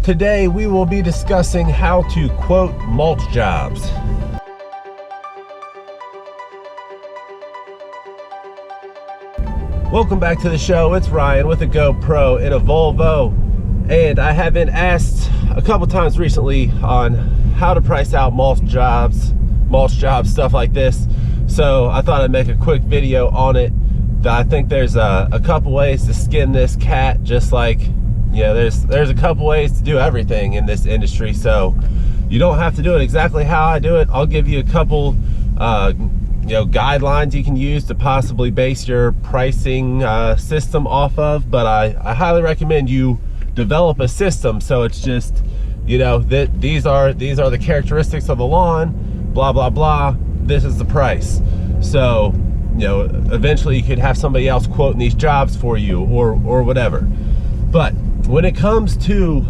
Today we will be discussing how to quote mulch jobs. Welcome back to the show. It's Ryan with a GoPro and a Volvo, and I have been asked a couple times recently on how to price out mulch jobs, stuff like this. So I thought I'd make a quick video on it. I think there's a couple ways to skin this cat, just like, you know, there's a couple ways to do everything in this industry. So you don't have to do it exactly how I do it. I'll give you a couple guidelines you can use to possibly base your pricing system off of, but I highly recommend you develop a system. So it's just, you know, that these are the characteristics of the lawn, blah blah blah, this is the price. So, you know, eventually you could have somebody else quoting these jobs for you or whatever. But when it comes to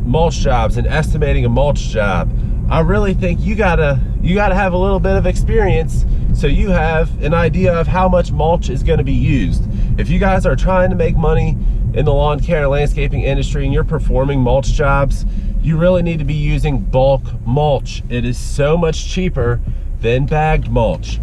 mulch jobs and estimating a mulch job, I really think you gotta have a little bit of experience so you have an idea of how much mulch is going to be used. If you guys are trying to make money in the lawn care landscaping industry and you're performing mulch jobs, you really need to be using bulk mulch. It is so much cheaper than bagged mulch.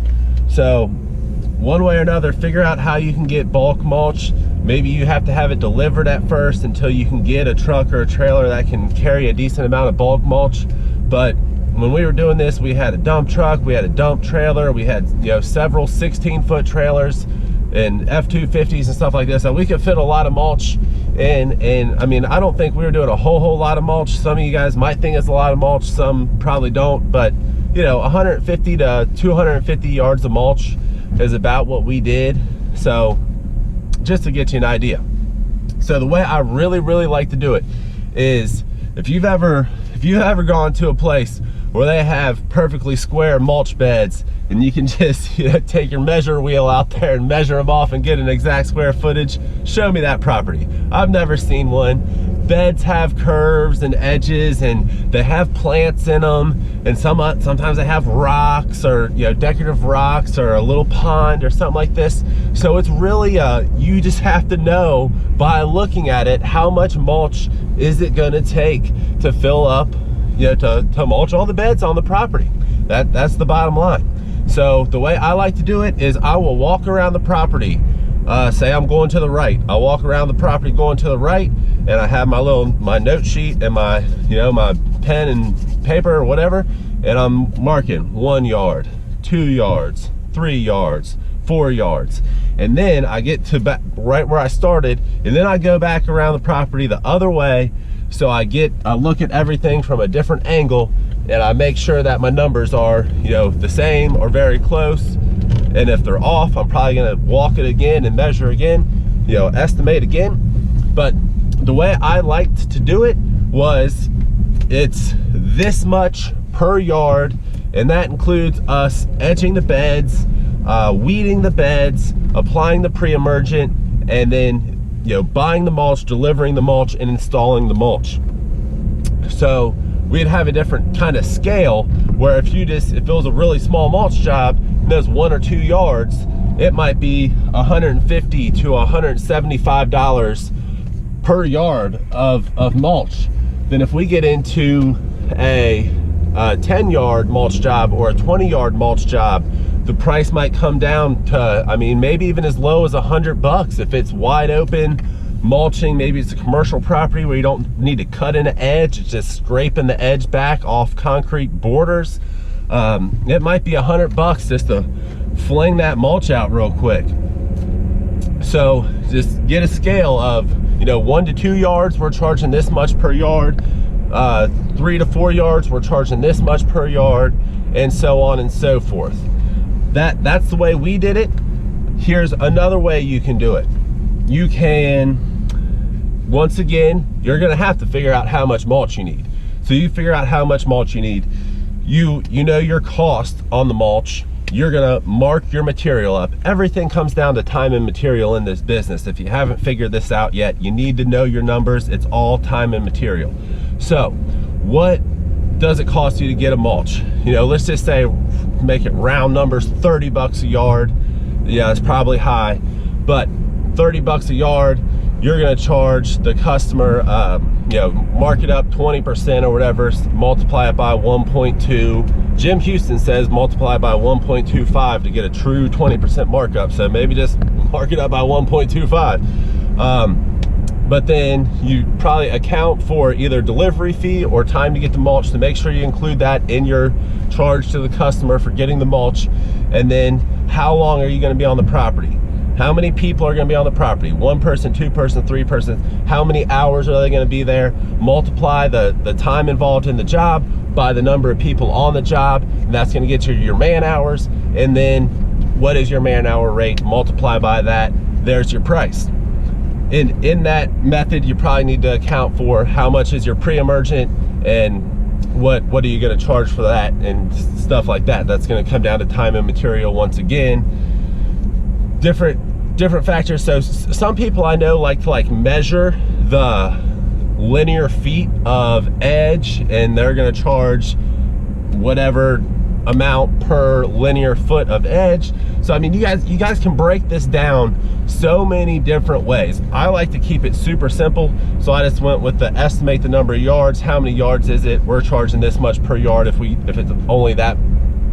So one way or another, figure out how you can get bulk mulch. Maybe you have to have it delivered at first until you can get a truck or a trailer that can carry a decent amount of bulk mulch. But when we were doing this, we had a dump truck, we had a dump trailer, we had, you know, several 16-foot trailers and F-250s and stuff like this, so we could fit a lot of mulch in. And I mean, I don't think we were doing a whole lot of mulch. Some of you guys might think it's a lot of mulch, some probably don't, but you know, 150 to 250 yards of mulch is about what we did. So just to get you an idea. So the way I really like to do it is, if you've ever gone to a place where they have perfectly square mulch beds and you can just, you know, take your measure wheel out there and measure them off and get an exact square footage, show me that property. I've never seen one. Beds have curves and edges and they have plants in them, and sometimes they have rocks, or, you know, decorative rocks, or a little pond or something like this. So it's really you just have to know by looking at it how much mulch is it going to take to fill up, you know, to mulch all the beds on the property. That's the bottom line. So the way I like to do it is I will walk around the property. Say I'm going to the right, I'll walk around the property going to the right, and I have my note sheet and my, you know, my pen and paper or whatever, and I'm marking 1 yard, 2 yards, 3 yards, 4 yards, and then I get to back right where I started, and then I go back around the property the other way. So I look at everything from a different angle, and I make sure that my numbers are, you know, the same or very close. And if they're off, I'm probably gonna walk it again and measure again, you know, estimate again. But the way I liked to do it was, it's this much per yard, and that includes us edging the beds, weeding the beds, applying the pre-emergent, and then, you know, buying the mulch, delivering the mulch, and installing the mulch. So we'd have a different kind of scale where if it was a really small mulch job, and there's 1 or 2 yards, it might be $150 to $175 per yard of mulch. Then if we get into a 10-yard mulch job or a 20-yard mulch job, the price might come down to, I mean, maybe even as low as $100 if it's wide open mulching. Maybe it's a commercial property where you don't need to cut an edge, it's just scraping the edge back off concrete borders. It might be $100 just to fling that mulch out real quick. So just get a scale of, you know, 1 to 2 yards, we're charging this much per yard. 3 to 4 yards, we're charging this much per yard, and so on and so forth. That's the way we did it. Here's another way you can do it. You can, once again, you're gonna have to figure out how much mulch you need. So you figure out how much mulch you need. You know your cost on the mulch. You're gonna mark your material up. Everything comes down to time and material in this business. If you haven't figured this out yet, you need to know your numbers. It's all time and material. So what does it cost you to get a mulch? You know, let's just say, make it round numbers, $30 a yard. Yeah, it's probably high, but $30 a yard. you're going to charge the customer, you know, mark it up 20% or whatever, multiply it by 1.2. Jim Houston says multiply by 1.25 to get a true 20% markup. So maybe just mark it up by 1.25. But then you probably account for either delivery fee or time to get the mulch, to make sure you include that in your charge to the customer for getting the mulch. And then how long are you going to be on the property? How many people are going to be on the property? 1 person, 2 person, 3 person? How many hours are they going to be there? Multiply the time involved in the job by the number of people on the job, and that's going to get you your man hours. And then what is your man hour rate? Multiply by that. There's your price. In that method, you probably need to account for how much is your pre-emergent and what are you going to charge for that and stuff like that. That's going to come down to time and material once again. Different factors. So some people I know like to measure the linear feet of edge, and they're going to charge whatever amount per linear foot of edge. So I mean, you guys can break this down so many different ways. I like to keep it super simple, so I just went with the estimate the number of yards. How many yards is it? We're charging this much per yard if it's only that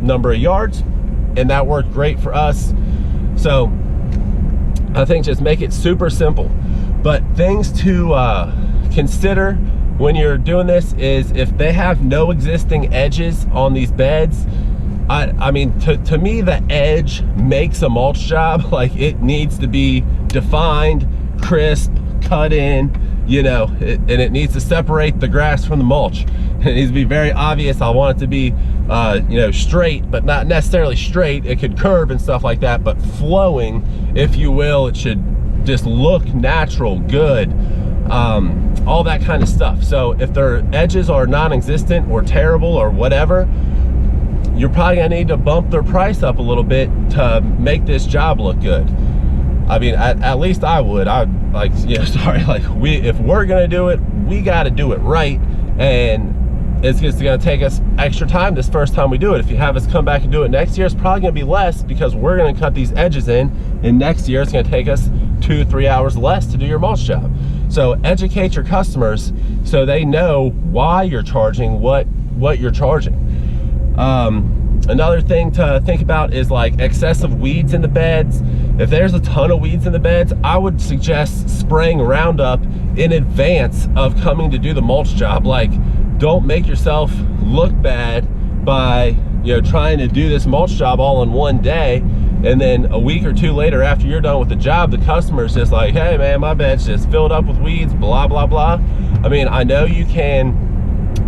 number of yards, and that worked great for us. So I think just make it super simple. But things to consider when you're doing this is if they have no existing edges on these beds. I mean, to me, the edge makes a mulch job. Like, it needs to be defined, crisp, cut in, you know, and it needs to separate the grass from the mulch. It needs to be very obvious. I want it to be, you know, straight, but not necessarily straight. It could curve and stuff like that, but flowing, if you will. It should just look natural, good, all that kind of stuff. So if their edges are non-existent or terrible or whatever, you're probably gonna need to bump their price up a little bit to make this job look good. I mean, at least I would. I'd like, yeah, sorry, like if we're gonna do it, we gotta do it right. And it's just gonna take us extra time this first time we do it. If you have us come back and do it next year, it's probably gonna be less, because we're gonna cut these edges in, and next year it's gonna take us 2-3 hours less to do your mulch job. So educate your customers so they know why you're charging what you're charging. Another thing to think about is like excessive weeds in the beds. If there's a ton of weeds in the beds, I would suggest spraying Roundup in advance of coming to do the mulch job. Like, don't make yourself look bad by, you know, trying to do this mulch job all in one day, and then a week or two later after you're done with the job, the customer's just like, hey man, my bed's just filled up with weeds, blah blah blah. I mean, I know you can,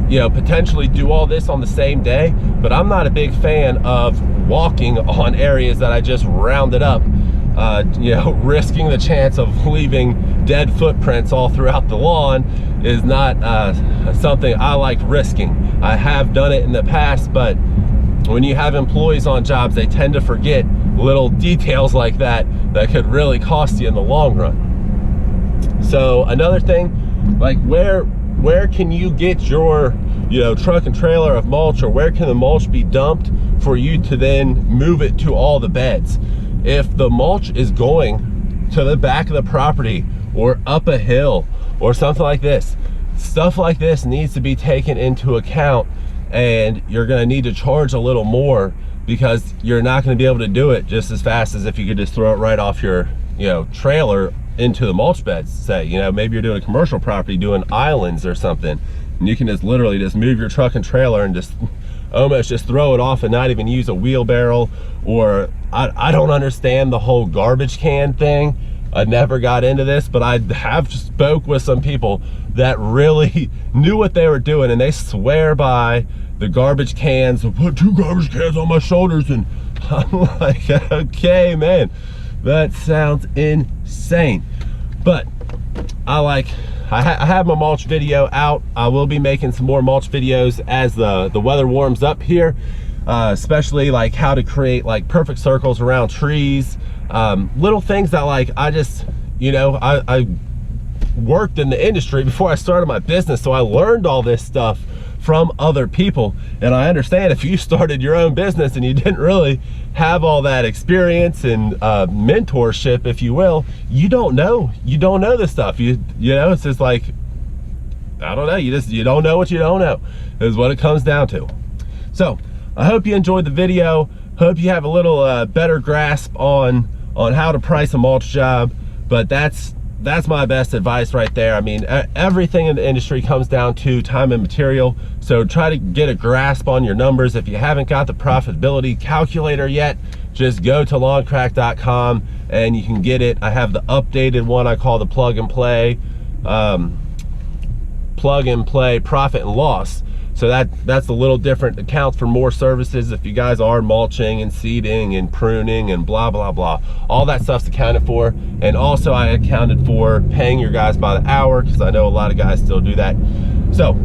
you know, potentially do all this on the same day, but I'm not a big fan of walking on areas that I just rounded up, you know, risking the chance of leaving dead footprints all throughout the lawn is not something I like risking. I have done it in the past, but when you have employees on jobs, they tend to forget little details like that could really cost you in the long run. So another thing, like where can you get your, you know, truck and trailer of mulch, or where can the mulch be dumped for you to then move it to all the beds? If the mulch is going to the back of the property or up a hill or something like this, stuff like this needs to be taken into account, and you're going to need to charge a little more, because you're not going to be able to do it just as fast as if you could just throw it right off your, you know, trailer into the mulch beds. Say, you know, maybe you're doing a commercial property, doing islands or something, and you can just literally just move your truck and trailer and just almost just throw it off and not even use a wheelbarrow. Or I don't understand the whole garbage can thing. I never got into this, but I have spoke with some people that really knew what they were doing, and they swear by the garbage cans. I put 2 garbage cans on my shoulders, and I'm like, okay, man, that sounds insane. But I have my mulch video out. I will be making some more mulch videos as the weather warms up here, especially like how to create like perfect circles around trees, little things that, like, I just, you know, I worked in the industry before I started my business, so I learned all this stuff from other people. And I understand if you started your own business and you didn't really have all that experience and mentorship, if you will, you don't know this stuff. You know, it's just like, I don't know, you don't know what you don't know is what it comes down to. So I hope you enjoyed the video. Hope you have a little better grasp on how to price a mulch job. But that's my best advice right there. I mean, everything in the industry comes down to time and material. So try to get a grasp on your numbers. If you haven't got the profitability calculator yet, just go to lawncrack.com and you can get it. I have the updated one I call the plug and play profit and loss. So that's a little different. It counts for more services if you guys are mulching and seeding and pruning and blah, blah, blah. All that stuff's accounted for. And also I accounted for paying your guys by the hour, because I know a lot of guys still do that. So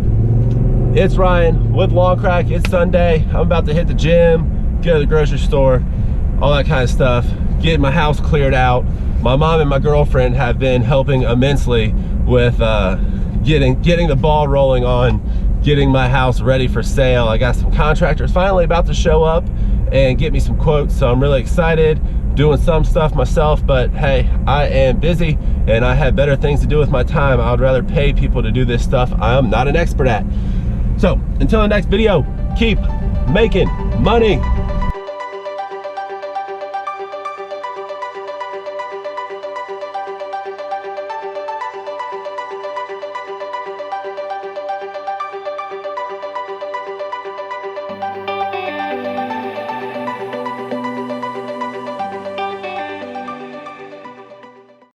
it's Ryan with Lawn Crack. It's Sunday. I'm about to hit the gym, go to the grocery store, all that kind of stuff, get my house cleared out. My mom and my girlfriend have been helping immensely with getting the ball rolling on getting my house ready for sale. I got some contractors finally about to show up and get me some quotes, so I'm really excited. Doing some stuff myself, but hey, I am busy and I have better things to do with my time. I would rather pay people to do this stuff I'm not an expert at. So until the next video, keep making money.